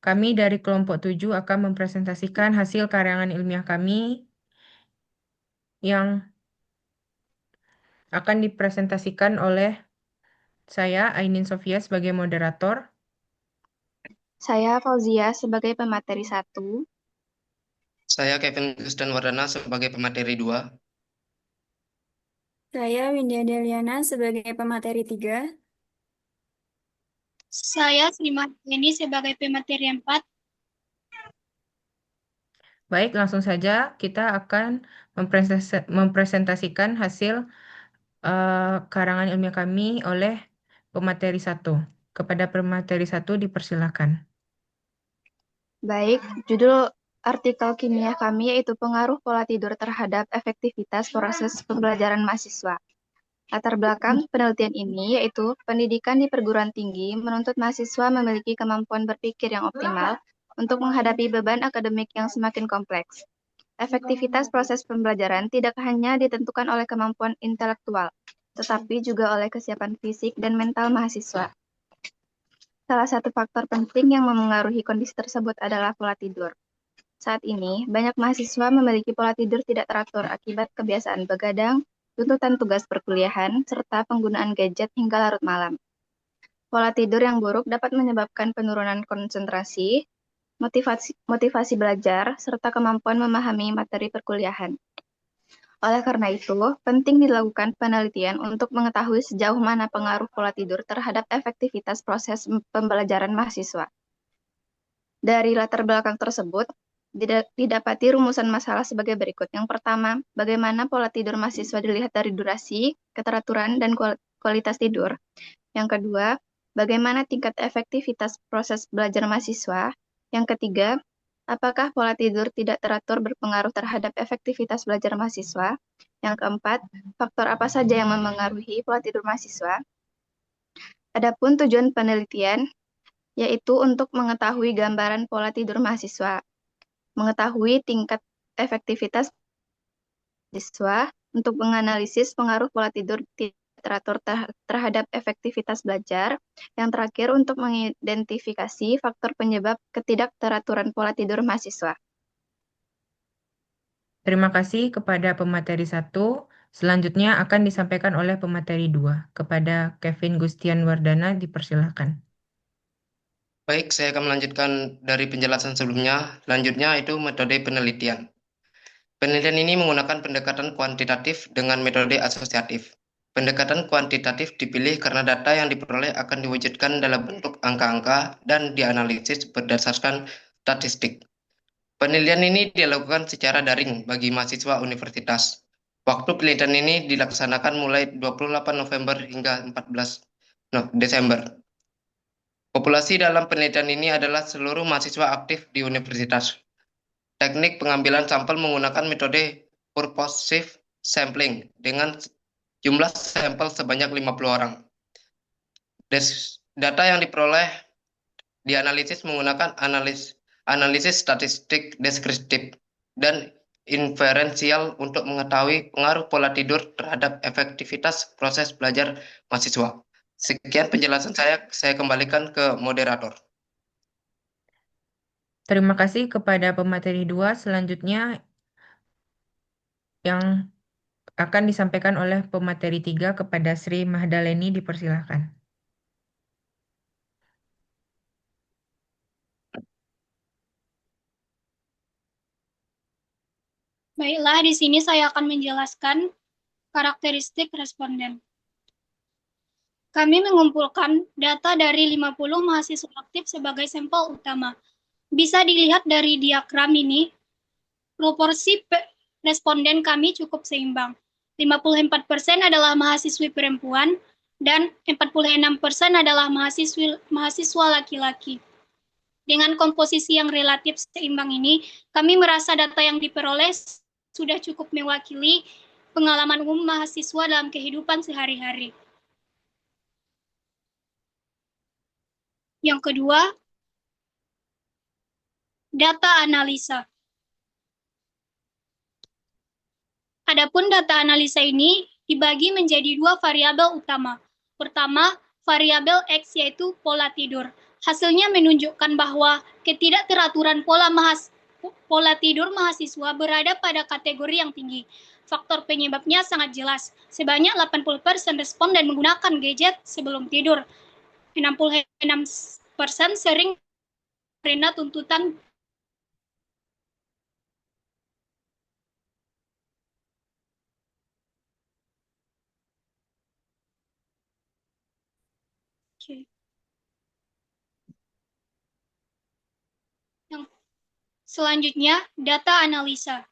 kami dari kelompok 7 akan mempresentasikan hasil karyangan ilmiah kami yang akan dipresentasikan oleh saya, Ainin Sofia, sebagai moderator. Saya Fauzia sebagai pemateri 1. Saya Kevin Gustian Wardana sebagai pemateri 2. Saya Windia Deliana sebagai pemateri 3. Saya Sri Martini sebagai pemateri 4. Baik, langsung saja kita akan mempresentasikan hasil karangan ilmiah kami oleh pemateri 1. Kepada pemateri 1 dipersilakan. Baik, judul artikel kimia kami yaitu pengaruh pola tidur terhadap efektivitas proses pembelajaran mahasiswa. Latar belakang penelitian ini yaitu pendidikan di perguruan tinggi menuntut mahasiswa memiliki kemampuan berpikir yang optimal untuk menghadapi beban akademik yang semakin kompleks. Efektivitas proses pembelajaran tidak hanya ditentukan oleh kemampuan intelektual, tetapi juga oleh kesiapan fisik dan mental mahasiswa. Salah satu faktor penting yang memengaruhi kondisi tersebut adalah pola tidur. Saat ini, banyak mahasiswa memiliki pola tidur tidak teratur akibat kebiasaan begadang, tuntutan tugas perkuliahan, serta penggunaan gadget hingga larut malam. Pola tidur yang buruk dapat menyebabkan penurunan konsentrasi, motivasi belajar, serta kemampuan memahami materi perkuliahan. Oleh karena itu, penting dilakukan penelitian untuk mengetahui sejauh mana pengaruh pola tidur terhadap efektivitas proses pembelajaran mahasiswa. Dari latar belakang tersebut, didapati rumusan masalah sebagai berikut. Yang pertama, bagaimana pola tidur mahasiswa dilihat dari durasi, keteraturan, dan kualitas tidur. Yang kedua, bagaimana tingkat efektivitas proses belajar mahasiswa. Yang ketiga, apakah pola tidur tidak teratur berpengaruh terhadap efektivitas belajar mahasiswa? Yang keempat, faktor apa saja yang memengaruhi pola tidur mahasiswa? Adapun tujuan penelitian yaitu untuk mengetahui gambaran pola tidur mahasiswa, mengetahui tingkat efektivitas mahasiswa untuk menganalisis pengaruh pola tidur tidak teratur terhadap efektivitas belajar. Yang terakhir, untuk mengidentifikasi faktor penyebab ketidakteraturan pola tidur mahasiswa. Terima kasih kepada pemateri 1. Selanjutnya akan disampaikan oleh pemateri 2. Kepada Kevin Gustian Wardana dipersilakan. Baik, saya akan melanjutkan dari penjelasan sebelumnya. Selanjutnya itu metode penelitian. Penelitian ini menggunakan pendekatan kuantitatif dengan metode asosiatif. Pendekatan kuantitatif dipilih karena data yang diperoleh akan diwujudkan dalam bentuk angka-angka dan dianalisis berdasarkan statistik. Penelitian ini dilakukan secara daring bagi mahasiswa universitas. Waktu penelitian ini dilaksanakan mulai 28 November hingga 14 Desember. Populasi dalam penelitian ini adalah seluruh mahasiswa aktif di universitas. Teknik pengambilan sampel menggunakan metode purposive sampling dengan jumlah sampel sebanyak 50 orang. Data yang diperoleh dianalisis menggunakan analisis statistik deskriptif dan inferensial untuk mengetahui pengaruh pola tidur terhadap efektivitas proses belajar mahasiswa. Sekian penjelasan saya kembalikan ke moderator. Terima kasih kepada pemateri 2. Selanjutnya yang akan disampaikan oleh pemateri 3 kepada Sri Mahdaleni dipersilakan. Baiklah, di sini saya akan menjelaskan karakteristik responden. Kami mengumpulkan data dari 50 mahasiswa aktif sebagai sampel utama. Bisa dilihat dari diagram ini, proporsi responden kami cukup seimbang. 54% adalah mahasiswi perempuan dan 46% adalah mahasiswa laki-laki. Dengan komposisi yang relatif seimbang ini, kami merasa data yang diperoleh sudah cukup mewakili pengalaman umum mahasiswa dalam kehidupan sehari-hari. Yang kedua, data analisa. Adapun data analisa ini dibagi menjadi dua variabel utama. Pertama, variabel X yaitu pola tidur. Hasilnya menunjukkan bahwa ketidakteraturan pola tidur mahasiswa berada pada kategori yang tinggi. Faktor penyebabnya sangat jelas. Sebanyak 80% responden menggunakan gadget sebelum tidur. 66% sering karena tuntutan. Oke. Yang selanjutnya, data analisa.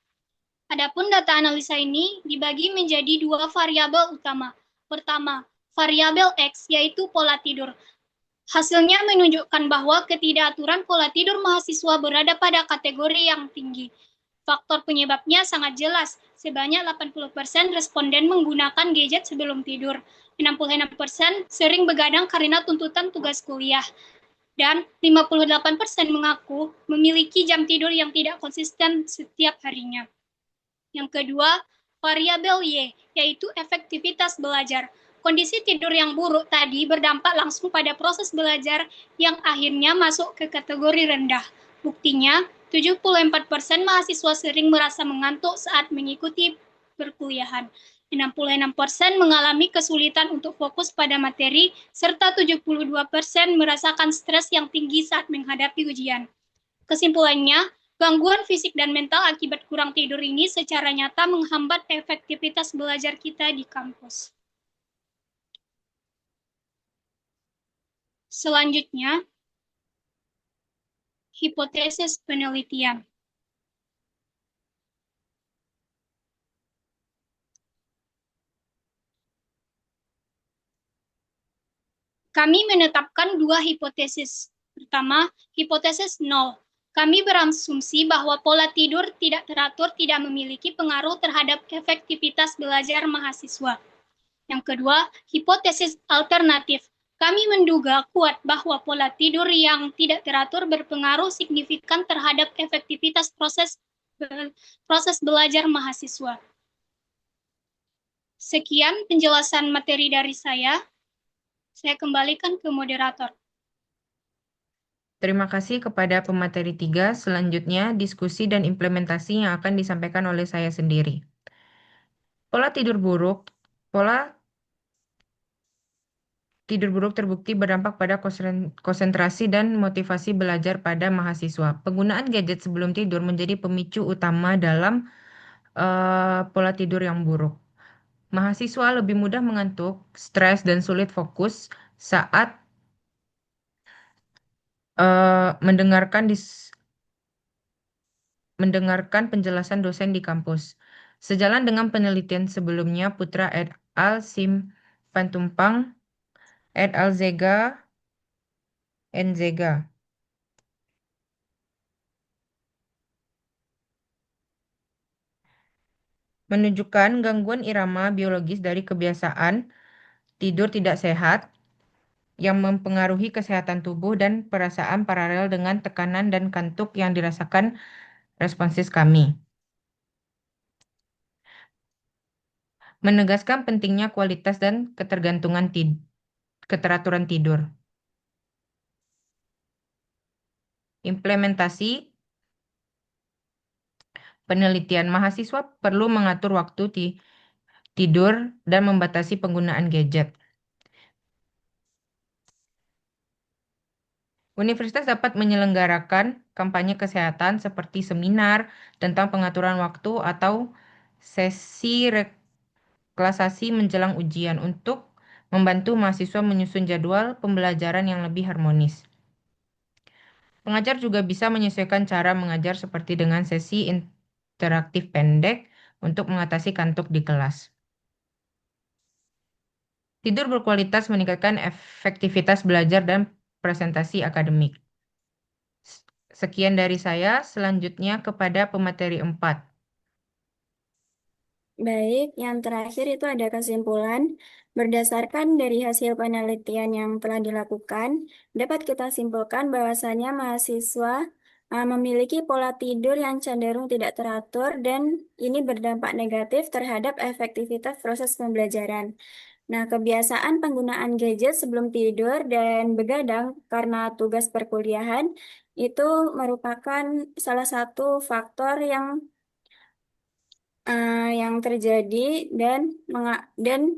Adapun data analisa ini dibagi menjadi dua variabel utama. Pertama, variabel X yaitu pola tidur. Hasilnya menunjukkan bahwa ketidakaturan pola tidur mahasiswa berada pada kategori yang tinggi. Faktor penyebabnya sangat jelas. Sebanyak 80% responden menggunakan gadget sebelum tidur. 66% sering begadang karena tuntutan tugas kuliah. Dan 58% mengaku memiliki jam tidur yang tidak konsisten setiap harinya. Yang kedua, variabel Y, yaitu efektivitas belajar. Kondisi tidur yang buruk tadi berdampak langsung pada proses belajar yang akhirnya masuk ke kategori rendah. Buktinya, 74% mahasiswa sering merasa mengantuk saat mengikuti perkuliahan. 66% mengalami kesulitan untuk fokus pada materi, serta 72% merasakan stres yang tinggi saat menghadapi ujian. Kesimpulannya, gangguan fisik dan mental akibat kurang tidur ini secara nyata menghambat efektivitas belajar kita di kampus. Selanjutnya, hipotesis penelitian. Kami menetapkan dua hipotesis. Pertama, hipotesis 0. Kami berasumsi bahwa pola tidur tidak teratur tidak memiliki pengaruh terhadap efektivitas belajar mahasiswa. Yang kedua, hipotesis alternatif. Kami menduga kuat bahwa pola tidur yang tidak teratur berpengaruh signifikan terhadap efektivitas proses belajar mahasiswa. Sekian penjelasan materi dari saya. Saya kembalikan ke moderator. Terima kasih kepada pemateri 3. Selanjutnya, diskusi dan implementasi yang akan disampaikan oleh saya sendiri. Pola tidur buruk terbukti berdampak pada konsentrasi dan motivasi belajar pada mahasiswa. Penggunaan gadget sebelum tidur menjadi pemicu utama dalam pola tidur yang buruk. Mahasiswa lebih mudah mengantuk, stres, dan sulit fokus saat mendengarkan penjelasan dosen di kampus. Sejalan dengan penelitian sebelumnya, Putra et al. Simpantumpang et al. Zega menunjukkan gangguan irama biologis dari kebiasaan tidur tidak sehat yang mempengaruhi kesehatan tubuh dan perasaan paralel dengan tekanan dan kantuk yang dirasakan responsis kami. Menegaskan pentingnya kualitas dan keteraturan tidur. Implementasi penelitian mahasiswa perlu mengatur waktu tidur dan membatasi penggunaan gadget. Universitas dapat menyelenggarakan kampanye kesehatan seperti seminar tentang pengaturan waktu atau sesi reklasasi menjelang ujian untuk membantu mahasiswa menyusun jadwal pembelajaran yang lebih harmonis. Pengajar juga bisa menyesuaikan cara mengajar seperti dengan sesi interaktif pendek untuk mengatasi kantuk di kelas. Tidur berkualitas meningkatkan efektivitas belajar dan presentasi akademik. Sekian dari saya, selanjutnya kepada pemateri 4. Baik, yang terakhir itu ada kesimpulan. Berdasarkan dari hasil penelitian yang telah dilakukan, dapat kita simpulkan bahwasanya mahasiswa memiliki pola tidur yang cenderung tidak teratur dan ini berdampak negatif terhadap efektivitas proses pembelajaran. Nah, kebiasaan penggunaan gadget sebelum tidur dan begadang karena tugas perkuliahan itu merupakan salah satu faktor yang terjadi dan dan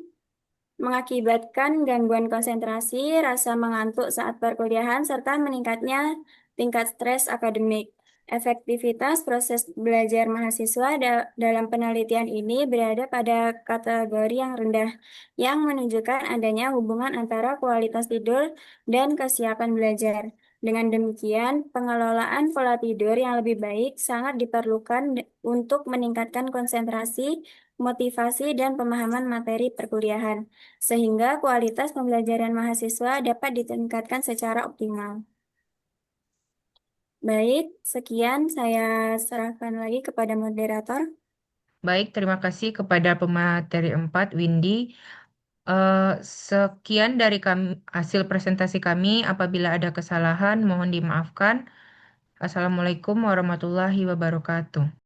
mengakibatkan gangguan konsentrasi, rasa mengantuk saat perkuliahan, serta meningkatnya tingkat stres akademik. Efektivitas proses belajar mahasiswa dalam penelitian ini berada pada kategori yang rendah, yang menunjukkan adanya hubungan antara kualitas tidur dan kesiapan belajar. Dengan demikian, pengelolaan pola tidur yang lebih baik sangat diperlukan untuk meningkatkan konsentrasi, motivasi, dan pemahaman materi perkuliahan sehingga kualitas pembelajaran mahasiswa dapat ditingkatkan secara optimal. Baik, sekian saya serahkan lagi kepada moderator. Baik, terima kasih kepada pemateri 4, Windy. Sekian dari hasil presentasi kami. Apabila ada kesalahan, mohon dimaafkan. Assalamualaikum warahmatullahi wabarakatuh.